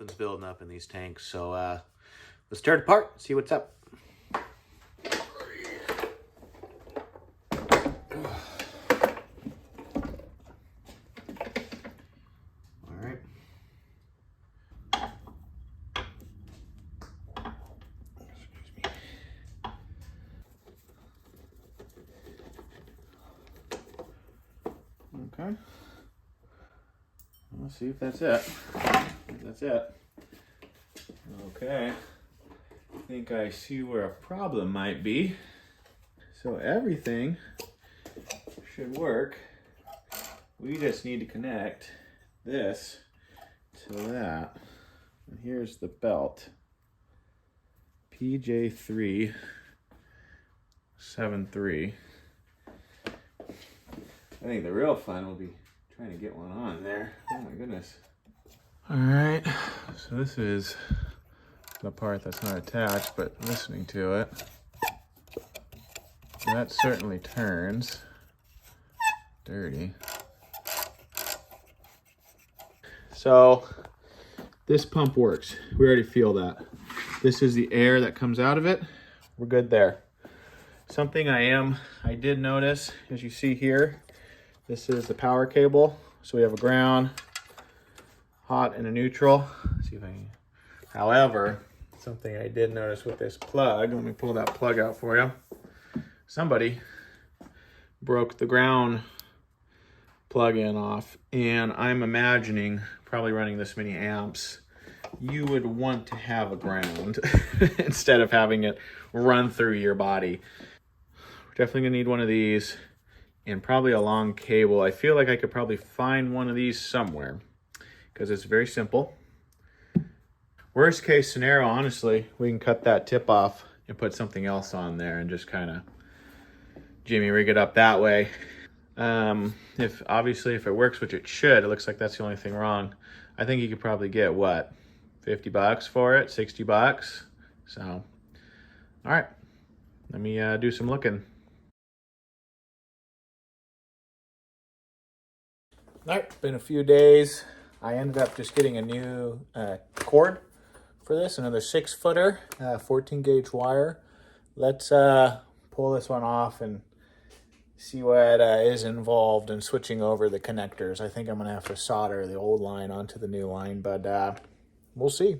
something's building up in these tanks. So let's tear it apart, see what's up. Okay. Let's see if that's it. That's it. Okay. I think I see where a problem might be. So everything should work. We just need to connect this to that. And here's the belt. PJ373. I think the real fun will be trying to get one on there. Oh my goodness. All right, so this is the part that's not attached, but listening to it. That certainly turns. Dirty. So this pump works. We already feel that. This is the air that comes out of it. We're good there. Something I did notice, as you see here, this is the power cable. So we have a ground, hot, and a neutral. Let's see if I can. However, something I did notice with this plug, let me pull that plug out for you. Somebody broke the ground plug-in off, and I'm imagining, probably running this many amps, you would want to have a ground instead of having it run through your body. We're definitely gonna need one of these and probably a long cable. I feel like I could probably find one of these somewhere because it's very simple. Worst case scenario, honestly, we can cut that tip off and put something else on there and just kind of jimmy rig it up that way. If it works, which it should, it looks like that's the only thing wrong. I think you could probably get what, 50 bucks for it, 60 bucks. So, all right, let me do some looking. All right, been a few days. I ended up just getting a new cord for this, another 6-footer, 14 gauge wire. Let's pull this one off and see what is involved in switching over the connectors. I think I'm gonna have to solder the old line onto the new line, but we'll see.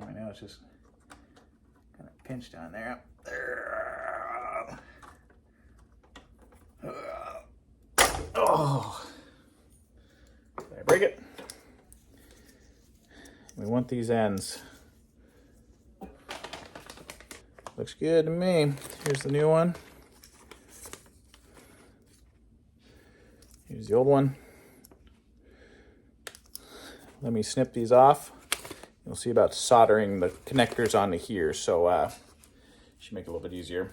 I know it's just kind of pinched down there. Oh, did I break it? We want these ends. Looks good to me. Here's the new one. Here's the old one. Let me snip these off. You'll see about soldering the connectors onto here, so should make it a little bit easier.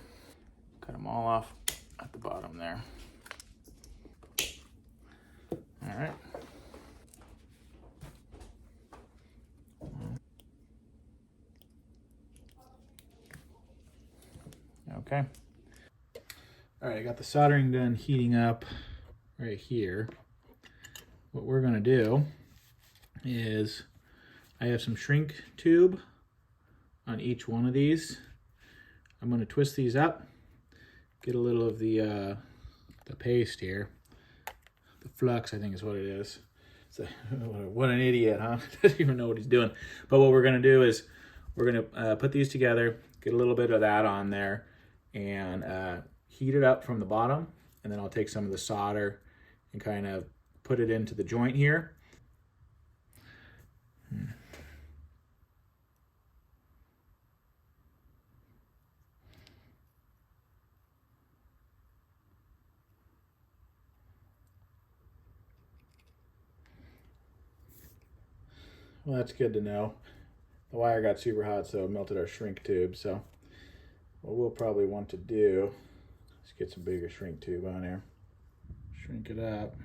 Cut them all off at the bottom there. All right. Okay. All right, I got the soldering done, heating up right here. What we're gonna do is, I have some shrink tube on each one of these. I'm gonna twist these up, get a little of the paste here. The flux, I think is what it is. So, what an idiot, huh? Doesn't even know what he's doing. But what we're gonna do is, we're gonna put these together, get a little bit of that on there, and heat it up from the bottom, and then I'll take some of the solder and kind of put it into the joint here. Well, that's good to know. The wire got super hot, so it melted our shrink tube. So what we'll probably want to do is get some bigger shrink tube on here. Shrink it up.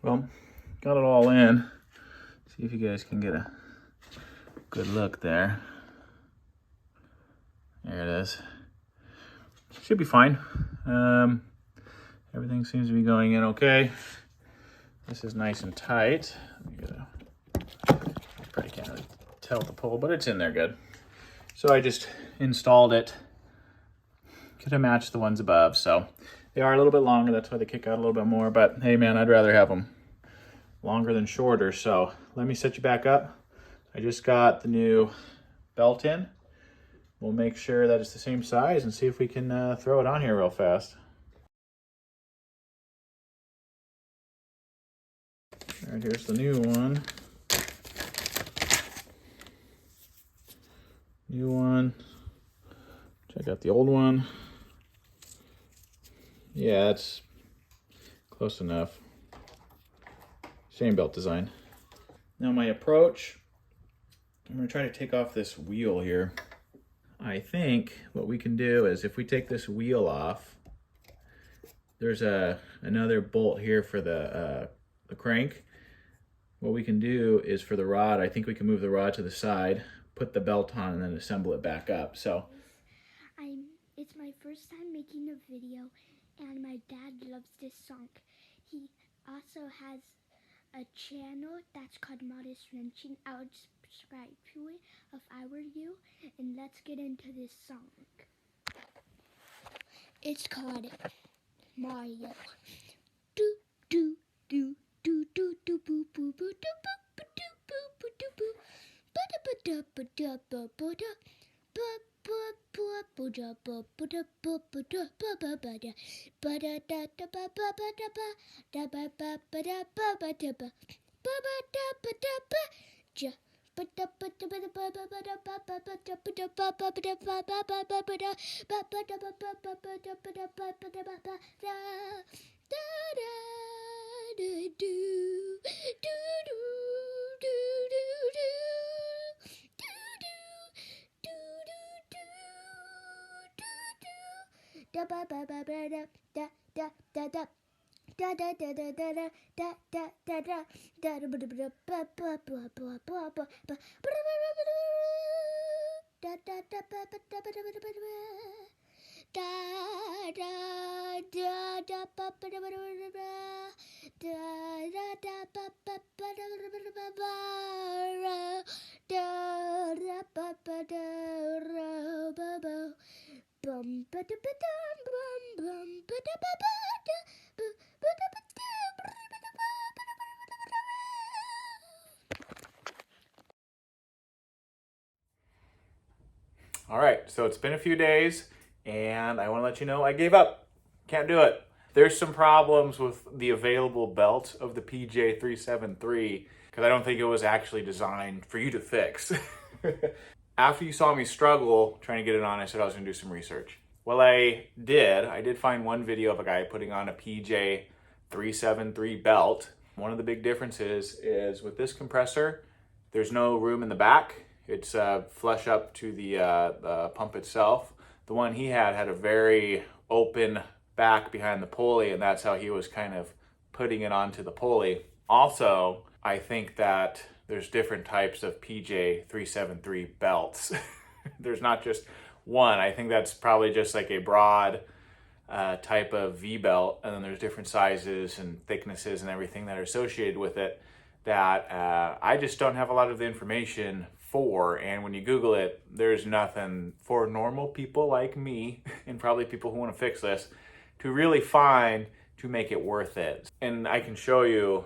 Well, got it all in. See if you guys can get a good look there. There it is. Should be fine. Everything seems to be going in okay. This is nice and tight. Probably can't really tell with the pull, but it's in there good. So I just installed it to match the ones above. So they are a little bit longer. That's why they kick out a little bit more. But hey, man, I'd rather have them longer than shorter. So let me set you back up. I just got the new belt in. We'll make sure that it's the same size and see if we can throw it on here real fast. All right, here's the new one. New one. Check out the old one. Yeah, it's close enough. Same belt design. Now my approach, I'm gonna try to take off this wheel here. I think what we can do is if we take this wheel off, there's another bolt here for the crank. What we can do is for the rod, I think we can move the rod to the side, put the belt on, and then assemble it back up. So it's my first time making a video, and my dad loves this song. He also has a channel that's called Modest Wrenching. I would subscribe to it if I were you, and let's get into this song. It's called Mario. Do do do do do do boo boo boo do boo do boo boo do boo ba da ba da ba da ba ba da ba ba ba ba da ba ba da ba ba da ba ba ba da ba da da da ba ba ba da ba da ba ba ba da ba ba da ba ba ba da ba da ba ja ba da ba da ba da ba ba ba da ba ba ba da ba da ba ba ba da ba ba ba ba ba da ba ba da ba ba ba ba da ba da ba ba da ba ba da da da do do do do do do do do do do da ba ba ba ba da da da da da da da da da da da da da da da da ba ba ba ba ba ba ba ba da da da ba ba da ba da ba da da da da da ba ba da ba da da da da ba ba ba da ba ba da da ba ba da ba ba bum ba da ba dum bum bum ba da ba ba da ba da ba da. All right, so it's been a few days, and I want to let you know I gave up. Can't do it. There's some problems with the available belt of the PJ373 because I don't think it was actually designed for you to fix. After you saw me struggle trying to get it on, I said I was going to do some research. Well, I did find one video of a guy putting on a PJ373 belt. One of the big differences is with this compressor, there's no room in the back. It's flush up to the pump itself. The one he had a very open back behind the pulley, and that's how he was kind of putting it onto the pulley. Also, I think that there's different types of PJ373 belts. There's not just one. I think that's probably just like a broad type of V belt, and then there's different sizes and thicknesses and everything that are associated with it that I just don't have a lot of the information for. And when you Google it, there's nothing for normal people like me and probably people who want to fix this to really find to make it worth it. And I can show you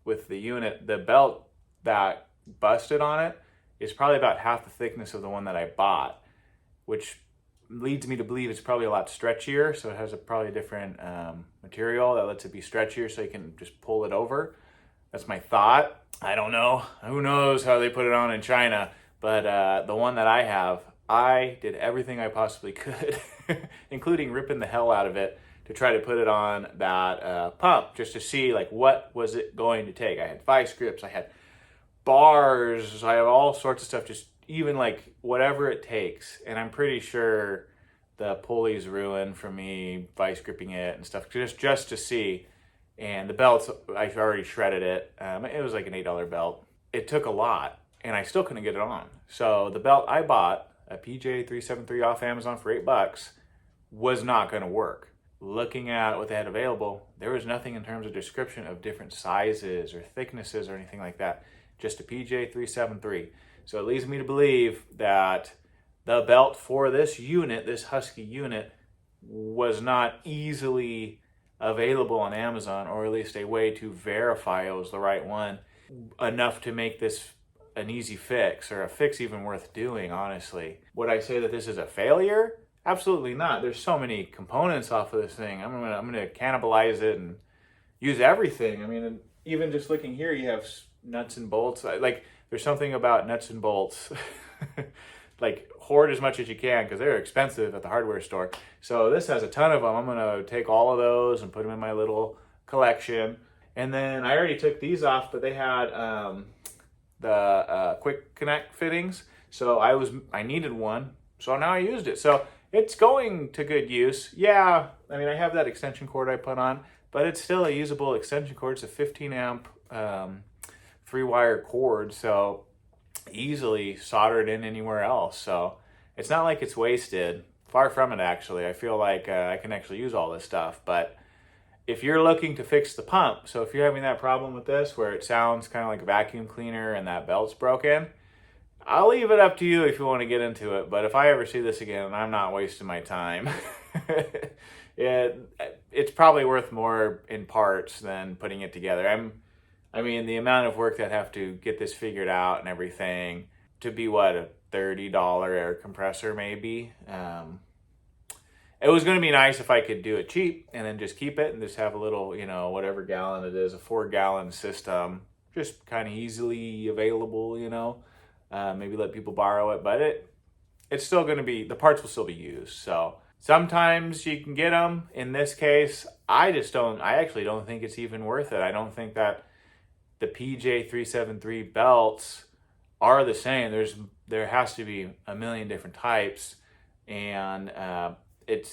with the unit, the belt that busted on it is probably about half the thickness of the one that I bought, which leads me to believe it's probably a lot stretchier. So it has probably a different material that lets it be stretchier so you can just pull it over. That's my thought. I don't know. Who knows how they put it on in China, but the one that I have, I did everything I possibly could, including ripping the hell out of it to try to put it on that pump just to see like what was it going to take. I had vice grips, I had bars, I have all sorts of stuff, just even like whatever it takes. And I'm pretty sure the pulley's ruined from me vice gripping it and stuff, just to see And the belts, I already shredded it. It was like an $8 belt. It took a lot, and I still couldn't get it on. So the belt I bought, a PJ373 off Amazon for $8, was not going to work. Looking at what they had available, there was nothing in terms of description of different sizes or thicknesses or anything like that. Just a PJ373. So it leads me to believe that the belt for this unit, this Husky unit, was not easily available on Amazon, or at least a way to verify it was the right one, enough to make this an easy fix, or a fix even worth doing, honestly. Would I say that this is a failure? Absolutely not. There's so many components off of this thing. I'm gonna cannibalize it and use everything. I mean, even just looking here, you have nuts and bolts. Like, there's something about nuts and bolts. Like, hoard as much as you can, because they're expensive at the hardware store. So this has a ton of them. I'm gonna take all of those and put them in my little collection. And then I already took these off, but they had the quick connect fittings. So I needed one, so now I used it. So it's going to good use. Yeah, I mean, I have that extension cord I put on, but it's still a usable extension cord. It's a 15 amp 3-wire cord, so easily soldered in anywhere else. So it's not like it's wasted. Far from it, actually. I feel like I can actually use all this stuff. But if you're looking to fix the pump, so if you're having that problem with this where it sounds kind of like a vacuum cleaner and that belt's broken, I'll leave it up to you if you want to get into it. But if I ever see this again, I'm not wasting my time. It's probably worth more in parts than putting it together. I mean, the amount of work that I have to get this figured out and everything, to be what, a $30 air compressor maybe. It was going to be nice if I could do it cheap and then just keep it and just have a little, whatever gallon it is, a 4-gallon system, just kind of easily available, maybe let people borrow it. But it's still going to be, the parts will still be used. So sometimes you can get them. In this case, I actually don't think it's even worth it. I don't think that the PJ373 belts are the same. There has to be a million different types, and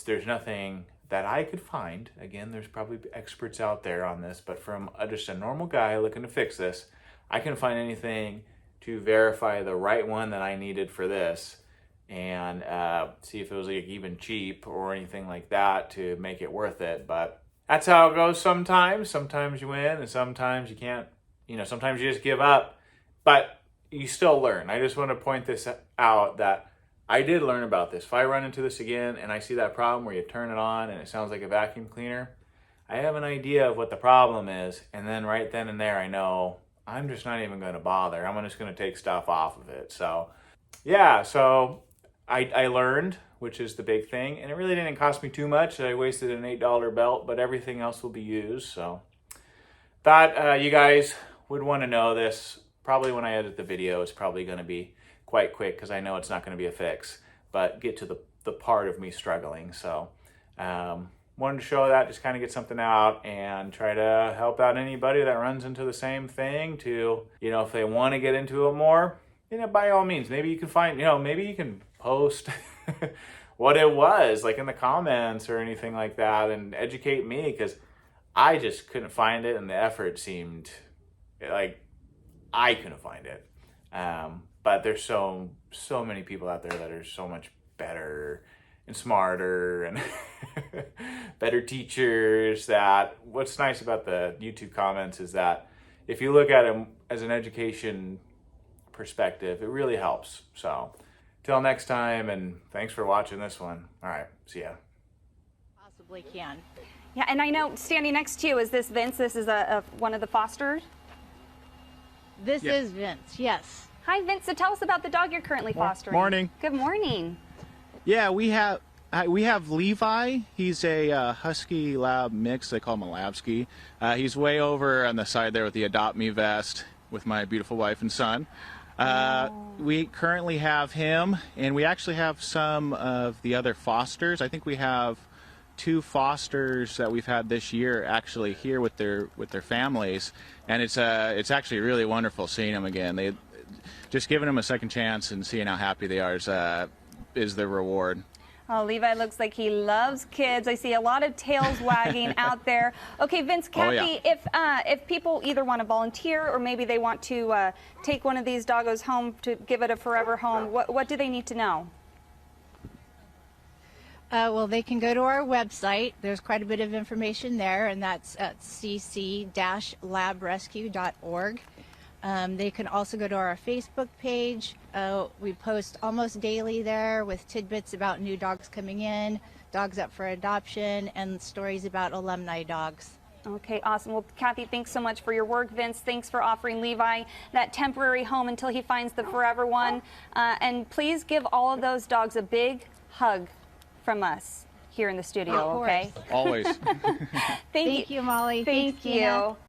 there's nothing that I could find. Again, there's probably experts out there on this, but from just a normal guy looking to fix this, I couldn't find anything to verify the right one that I needed for this, and see if it was like even cheap or anything like that to make it worth it. But that's how it goes sometimes. Sometimes you win, and sometimes you can't. Sometimes you just give up, but you still learn. I just want to point this out, that I did learn about this. If I run into this again and I see that problem where you turn it on and it sounds like a vacuum cleaner, I have an idea of what the problem is, and then right then and there I know I'm just not even going to bother. I'm just going to take stuff off of it. So yeah, so I learned, which is the big thing, and it really didn't cost me too much. I wasted an $8 belt, but everything else will be used. So thought you guys would want to know this. Probably when I edit the video, it's probably going to be quite quick, because I know it's not going to be a fix, but get to the part of me struggling. So wanted to show that, just kind of get something out and try to help out anybody that runs into the same thing to, if they want to get into it more, by all means, maybe you can find, maybe you can post what it was, like in the comments or anything like that, and educate me, because I just couldn't find it, and the effort seemed like I couldn't find it. But there's so many people out there that are so much better and smarter and better teachers. That what's nice about the YouTube comments is that if you look at them as an education perspective, it really helps. So till next time, and thanks for watching this one. All right, see ya. Possibly can. Yeah, and I know standing next to you is this Vince. This is one of the fosters. This is Vince, yes. Hi, Vince. So tell us about the dog you're currently fostering. Morning. Good morning. Yeah, we have Levi. He's a Husky Lab mix. They call him a Labsky. He's way over on the side there with the Adopt Me vest with my beautiful wife and son. We currently have him, and we actually have some of the other fosters. I think we have 2 fosters that we've had this year actually here with their families, and it's actually really wonderful seeing them again. They just giving them a second chance and seeing how happy they are is the reward. Oh, Levi looks like he loves kids. I see a lot of tails wagging out there. Okay, Vince, Kathy, if people either want to volunteer or maybe they want to take one of these doggos home to give it a forever home, what do they need to know? Well, they can go to our website. There's quite a bit of information there, and that's at cc-labrescue.org. They can also go to our Facebook page. We post almost daily there with tidbits about new dogs coming in, dogs up for adoption, and stories about alumni dogs. Okay, awesome. Well, Kathy, thanks so much for your work. Vince, thanks for offering Levi that temporary home until he finds the forever one. And please give all of those dogs a big hug from us here in the studio, okay? Always. Thank Thank you, Molly. Thank Thanks, Gina. you.